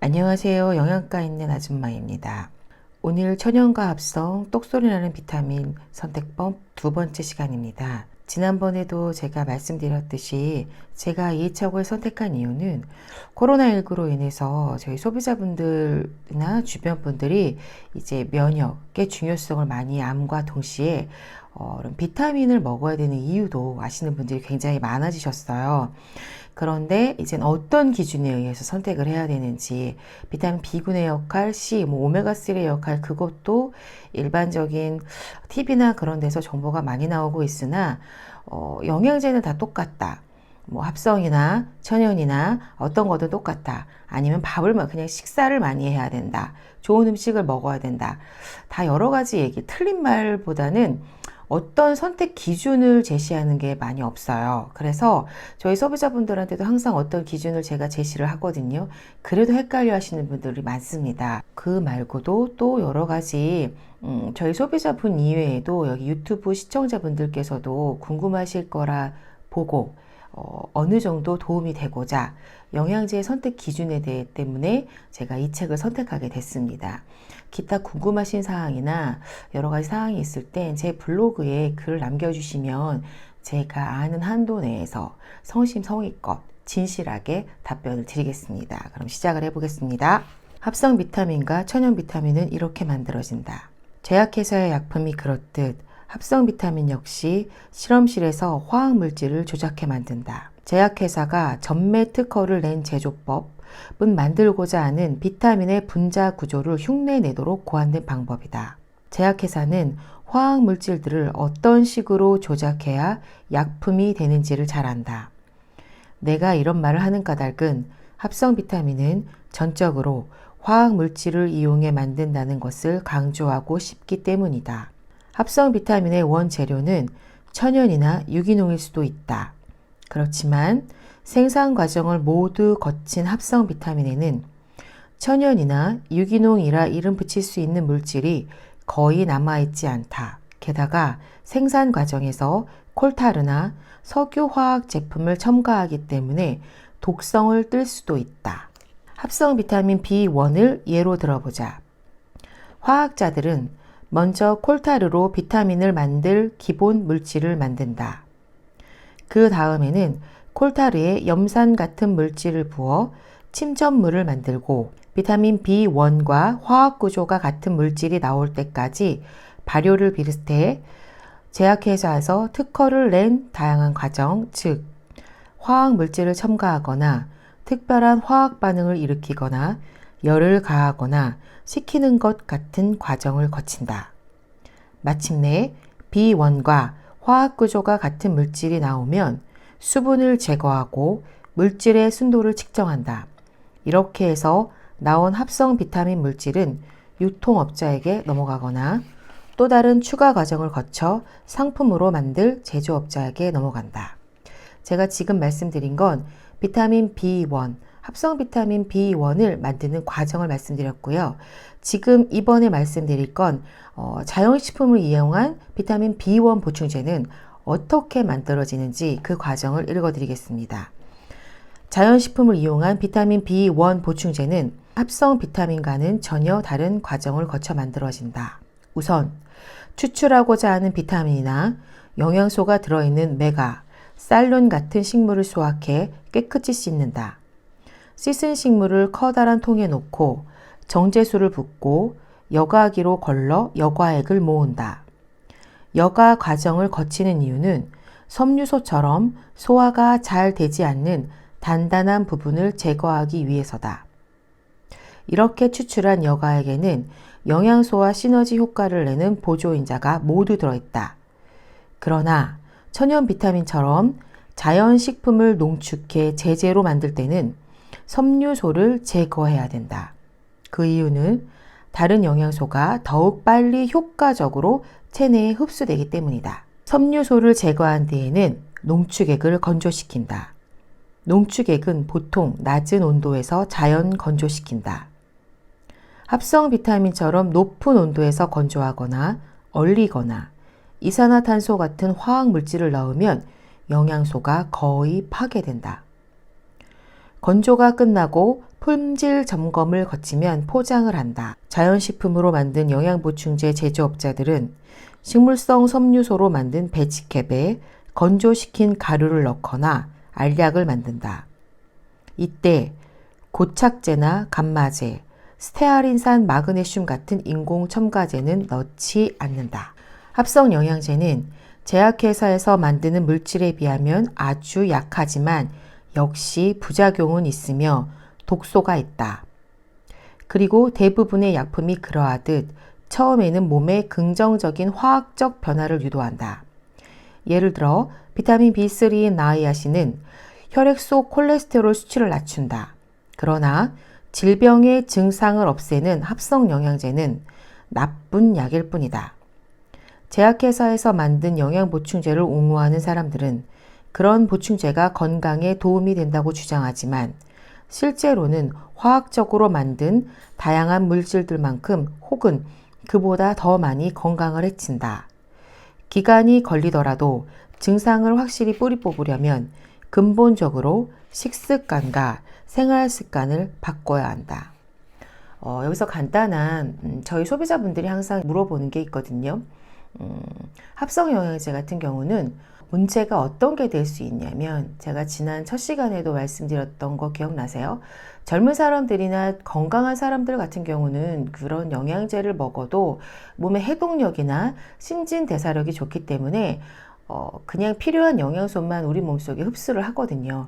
안녕하세요. 영양가 있는 아줌마입니다. 오늘 천연과 합성 똑소리 나는 비타민 선택법 두 번째 시간입니다. 지난번에도 제가 말씀드렸듯이 제가 이 척을 선택한 이유는 코로나19로 인해서 저희 소비자분들이나 주변 분들이 이제 면역의 중요성을 많이 암과 동시에 이런 비타민을 먹어야 되는 이유도 아시는 분들이 굉장히 많아지셨어요. 그런데 이젠 어떤 기준에 의해서 선택을 해야 되는지, 비타민 B군의 역할, C, 오메가3의 역할, 그것도 일반적인 TV나 그런 데서 정보가 많이 나오고 있으나, 영양제는 다 똑같다. 합성이나 천연이나 어떤 것도 똑같다. 아니면 그냥 식사를 많이 해야 된다. 좋은 음식을 먹어야 된다. 다 여러 가지 얘기, 틀린 말보다는 어떤 선택 기준을 제시하는 게 많이 없어요. 그래서 저희 소비자분들한테도 항상 어떤 기준을 제가 제시를 하거든요. 그래도 헷갈려 하시는 분들이 많습니다. 그 말고도 또 여러 가지 저희 소비자분 이외에도 여기 유튜브 시청자분들께서도 궁금하실 거라 보고 어느 정도 도움이 되고자 영양제 선택 기준에 대해 때문에 제가 이 책을 선택하게 됐습니다. 기타 궁금하신 사항이나 여러 가지 사항이 있을 때 제 블로그에 글을 남겨주시면 제가 아는 한도 내에서 성심성의껏 진실하게 답변을 드리겠습니다. 그럼 시작을 해보겠습니다. 합성 비타민과 천연 비타민은 이렇게 만들어진다. 제약회사의 약품이 그렇듯 합성 비타민 역시 실험실에서 화학 물질을 조작해 만든다. 제약회사가 전매 특허를 낸 제조법은 만들고자 하는 비타민의 분자 구조를 흉내내도록 고안된 방법이다. 제약회사는 화학 물질들을 어떤 식으로 조작해야 약품이 되는지를 잘 안다. 내가 이런 말을 하는 까닭은 합성 비타민은 전적으로 화학 물질을 이용해 만든다는 것을 강조하고 싶기 때문이다. 합성 비타민의 원재료는 천연이나 유기농일 수도 있다. 그렇지만 생산 과정을 모두 거친 합성 비타민에는 천연이나 유기농이라 이름 붙일 수 있는 물질이 거의 남아있지 않다. 게다가 생산 과정에서 콜타르나 석유화학 제품을 첨가하기 때문에 독성을 띨 수도 있다. 합성 비타민 B1을 예로 들어보자. 화학자들은 먼저 콜타르로 비타민을 만들 기본 물질을 만든다. 그 다음에는 콜타르에 염산 같은 물질을 부어 침전물을 만들고 비타민 B1과 화학 구조가 같은 물질이 나올 때까지 발효를 비롯해 제약회사에서 특허를 낸 다양한 과정, 즉 화학 물질을 첨가하거나 특별한 화학 반응을 일으키거나 열을 가하거나 식히는 것 같은 과정을 거친다. 마침내 B1과 화학 구조가 같은 물질이 나오면 수분을 제거하고 물질의 순도를 측정한다. 이렇게 해서 나온 합성 비타민 물질은 유통업자에게 넘어가거나 또 다른 추가 과정을 거쳐 상품으로 만들 제조업자에게 넘어간다. 제가 지금 말씀드린 건 비타민 B1, 합성 비타민 B1을 만드는 과정을 말씀드렸고요. 지금 이번에 말씀드릴 건 자연식품을 이용한 비타민 B1 보충제는 어떻게 만들어지는지 그 과정을 읽어드리겠습니다. 자연식품을 이용한 비타민 B1 보충제는 합성 비타민과는 전혀 다른 과정을 거쳐 만들어진다. 우선 추출하고자 하는 비타민이나 영양소가 들어있는 메가, 쌀룬 같은 식물을 수확해 깨끗이 씻는다. 씻은 식물을 커다란 통에 놓고 정제수를 붓고 여과기로 걸러 여과액을 모은다. 여과 과정을 거치는 이유는 섬유소처럼 소화가 잘 되지 않는 단단한 부분을 제거하기 위해서다. 이렇게 추출한 여과액에는 영양소와 시너지 효과를 내는 보조인자가 모두 들어있다. 그러나 천연 비타민처럼 자연식품을 농축해 제제로 만들 때는 섬유소를 제거해야 된다. 그 이유는 다른 영양소가 더욱 빨리 효과적으로 체내에 흡수되기 때문이다. 섬유소를 제거한 뒤에는 농축액을 건조시킨다. 농축액은 보통 낮은 온도에서 자연 건조시킨다. 합성 비타민처럼 높은 온도에서 건조하거나 얼리거나 이산화탄소 같은 화학 물질을 넣으면 영양소가 거의 파괴된다. 건조가 끝나고 품질 점검을 거치면 포장을 한다. 자연식품으로 만든 영양보충제 제조업자들은 식물성 섬유소로 만든 배지캡에 건조시킨 가루를 넣거나 알약을 만든다. 이때 고착제나 감마제, 스테아린산 마그네슘 같은 인공 첨가제는 넣지 않는다. 합성 영양제는 제약회사에서 만드는 물질에 비하면 아주 약하지만 역시 부작용은 있으며 독소가 있다. 그리고 대부분의 약품이 그러하듯 처음에는 몸에 긍정적인 화학적 변화를 유도한다. 예를 들어 비타민 B3인 나이아신은 혈액 속 콜레스테롤 수치를 낮춘다. 그러나 질병의 증상을 없애는 합성 영양제는 나쁜 약일 뿐이다. 제약회사에서 만든 영양보충제를 옹호하는 사람들은 그런 보충제가 건강에 도움이 된다고 주장하지만 실제로는 화학적으로 만든 다양한 물질들만큼 혹은 그보다 더 많이 건강을 해친다. 기간이 걸리더라도 증상을 확실히 뿌리 뽑으려면 근본적으로 식습관과 생활 습관을 바꿔야 한다. 여기서 간단한 저희 소비자분들이 항상 물어보는 게 있거든요. 합성 영양제 같은 경우는 문제가 어떤 게 될 수 있냐면 제가 지난 첫 시간에도 말씀드렸던 거 기억나세요? 젊은 사람들이나 건강한 사람들 같은 경우는 그런 영양제를 먹어도 몸의 해독력이나 신진대사력이 좋기 때문에 그냥 필요한 영양소만 우리 몸속에 흡수를 하거든요.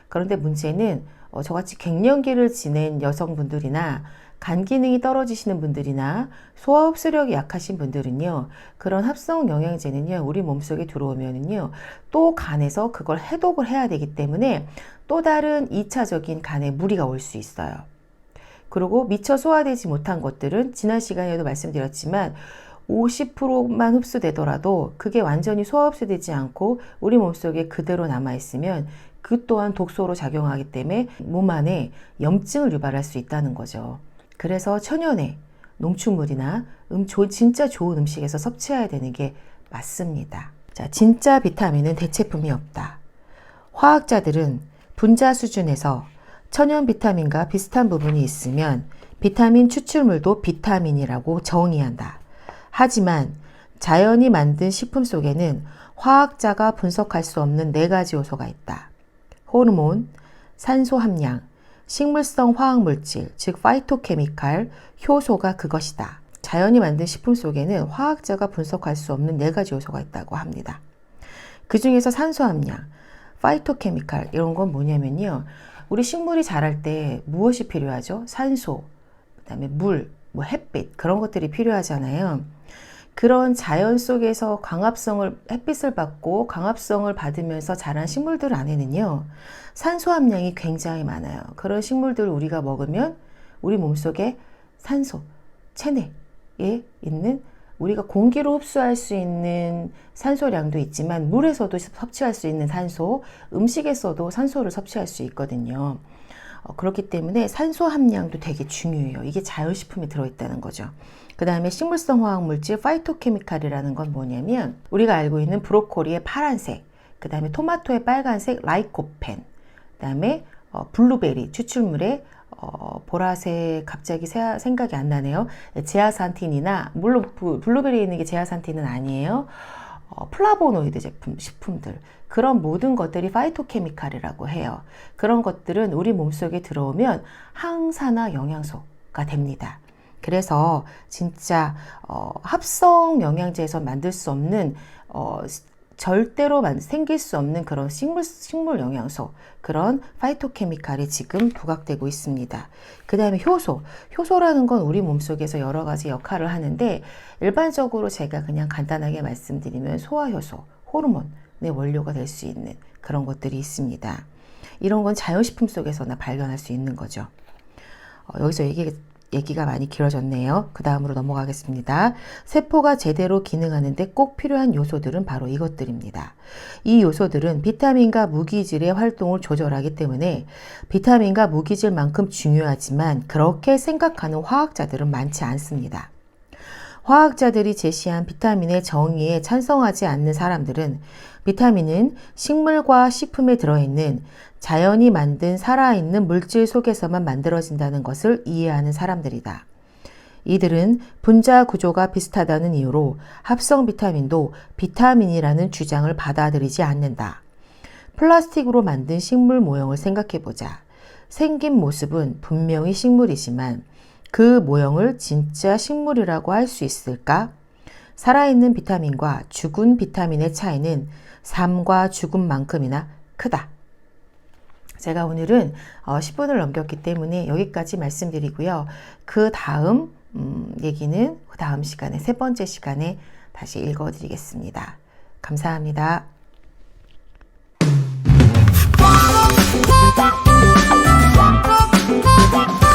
그런데 문제는 저같이 갱년기를 지낸 여성분들이나 간 기능이 떨어지시는 분들이나 소화 흡수력이 약하신 분들은요, 그런 합성 영양제는요, 우리 몸속에 들어오면은요, 또 간에서 그걸 해독을 해야 되기 때문에 또 다른 2차적인 간에 무리가 올 수 있어요. 그리고 미처 소화되지 못한 것들은 지난 시간에도 말씀드렸지만 50%만 흡수되더라도 그게 완전히 소화 흡수되지 않고 우리 몸속에 그대로 남아있으면 그 또한 독소로 작용하기 때문에 몸 안에 염증을 유발할 수 있다는 거죠. 그래서 천연의 농축물이나 진짜 좋은 음식에서 섭취해야 되는 게 맞습니다. 자, 진짜 비타민은 대체품이 없다. 화학자들은 분자 수준에서 천연 비타민과 비슷한 부분이 있으면 비타민 추출물도 비타민이라고 정의한다. 하지만 자연이 만든 식품 속에는 화학자가 분석할 수 없는 4가지 요소가 있다. 호르몬, 산소 함량, 식물성 화학물질, 즉 파이토케미칼, 효소가 그것이다. 자연이 만든 식품 속에는 화학자가 분석할 수 없는 4가지 요소가 있다고 합니다. 그 중에서 산소 함량, 파이토케미칼 이런 건 뭐냐면요. 우리 식물이 자랄 때 무엇이 필요하죠? 산소, 그다음에 물, 햇빛 그런 것들이 필요하잖아요. 그런 자연 속에서 햇빛을 받고 광합성을 받으면서 자란 식물들 안에는요, 산소 함량이 굉장히 많아요. 그런 식물들을 우리가 먹으면 우리 몸속에 산소, 체내에 있는 우리가 공기로 흡수할 수 있는 산소량도 있지만 물에서도 섭취할 수 있는 산소, 음식에서도 산소를 섭취할 수 있거든요. 그렇기 때문에 산소 함량도 되게 중요해요. 이게 자연식품에 들어있다는 거죠. 그 다음에 식물성 화학물질 파이토케미칼이라는 건 뭐냐면 우리가 알고 있는 브로콜리의 파란색, 그 다음에 토마토의 빨간색 라이코펜, 그 다음에 블루베리 추출물의 보라색 갑자기 생각이 안 나네요. 제아산틴이나 물론 블루베리에 있는 게 제아산틴은 아니에요. 플라보노이드 식품들 그런 모든 것들이 파이토케미칼이라고 해요. 그런 것들은 우리 몸속에 들어오면 항산화 영양소가 됩니다. 그래서 진짜 합성 영양제에서 만들 수 없는 절대로 생길 수 없는 그런 식물 영양소, 그런 파이토케미칼이 지금 부각되고 있습니다. 그 다음에 효소라는 건 우리 몸속에서 여러 가지 역할을 하는데 일반적으로 제가 그냥 간단하게 말씀드리면 소화효소, 호르몬의 원료가 될 수 있는 그런 것들이 있습니다. 이런 건 자연식품 속에서나 발견할 수 있는 거죠. 여기서 얘기가 많이 길어졌네요. 그 다음으로 넘어가겠습니다. 세포가 제대로 기능하는데 꼭 필요한 요소들은 바로 이것들입니다. 이 요소들은 비타민과 무기질의 활동을 조절하기 때문에 비타민과 무기질만큼 중요하지만 그렇게 생각하는 화학자들은 많지 않습니다. 화학자들이 제시한 비타민의 정의에 찬성하지 않는 사람들은 비타민은 식물과 식품에 들어있는 자연이 만든 살아있는 물질 속에서만 만들어진다는 것을 이해하는 사람들이다. 이들은 분자 구조가 비슷하다는 이유로 합성 비타민도 비타민이라는 주장을 받아들이지 않는다. 플라스틱으로 만든 식물 모형을 생각해보자. 생긴 모습은 분명히 식물이지만 그 모형을 진짜 식물이라고 할 수 있을까? 살아있는 비타민과 죽은 비타민의 차이는 삶과 죽음만큼이나 크다. 제가 오늘은 10분을 넘겼기 때문에 여기까지 말씀드리고요. 그 다음 얘기는 그 다음 시간에, 세 번째 시간에 다시 읽어드리겠습니다. 감사합니다. Thank you.